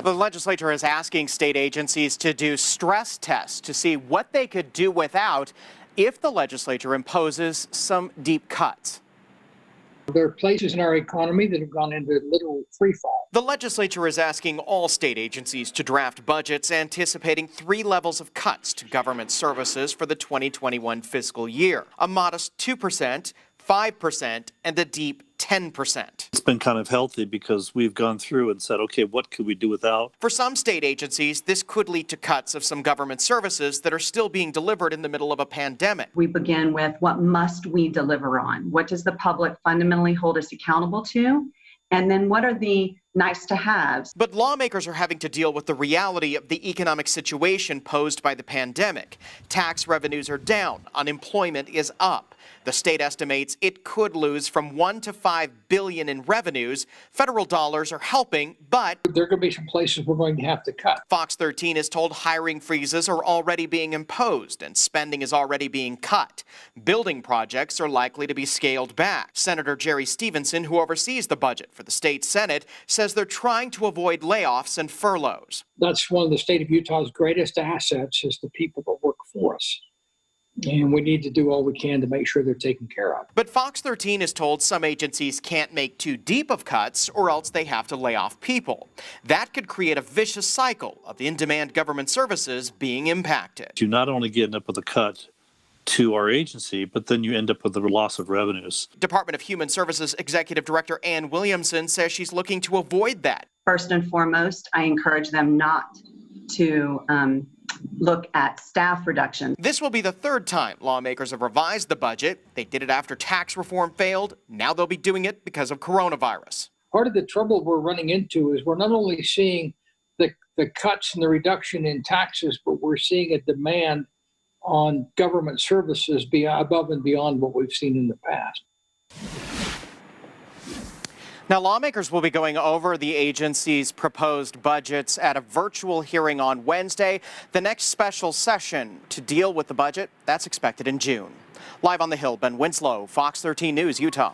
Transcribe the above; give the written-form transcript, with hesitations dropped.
The legislature is asking state agencies to do stress tests to see what they could do without if the legislature imposes some deep cuts. There are places in our economy that have gone into literal freefall. The legislature is asking all state agencies to draft budgets anticipating 3 levels of cuts to government services for the 2021 fiscal year: a modest 2%, 5%, and a deep 10%. It's been kind of healthy because we've gone through and said, okay, what could we do without? For some state agencies, this could lead to cuts of some government services that are still being delivered in the middle of a pandemic. We begin with what must we deliver on? What does the public fundamentally hold us accountable to? And then what are the nice to haves? But lawmakers are having to deal with the reality of the economic situation posed by the pandemic. Tax revenues are down, unemployment is up. The state estimates it could lose from $1 to $5 billion in revenues. Federal dollars are helping, but There are going to be some places we're going to have to cut. Fox 13 is told hiring freezes are already being imposed and spending is already being cut. Building projects are likely to be scaled back. Senator Jerry Stevenson, who oversees the budget for the state Senate, says they're trying to avoid layoffs and furloughs. That's one of the state of Utah's greatest assets is the people that work for us. And we need to do all we can to make sure they're taken care of. But Fox 13 is told some agencies can't make too deep of cuts or else they have to lay off people. That could create a vicious cycle of in-demand government services being impacted. You not only get up with a cut to our agency, but then you end up with the loss of revenues. Department of Human Services Executive Director Ann Williamson says she's looking to avoid that. First and foremost, I encourage them not to look at staff reduction. This will be the third time lawmakers have revised the budget. They did it after tax reform failed. Now they'll be doing it because of coronavirus. Part of the trouble we're running into is we're not only seeing the cuts and the reduction in taxes, but we're seeing a demand on government services above and beyond what we've seen in the past. Now, lawmakers will be going over the agency's proposed budgets at a virtual hearing on Wednesday. The next special session to deal with the budget, that's expected in June. Live on the Hill, Ben Winslow, Fox 13 News, Utah.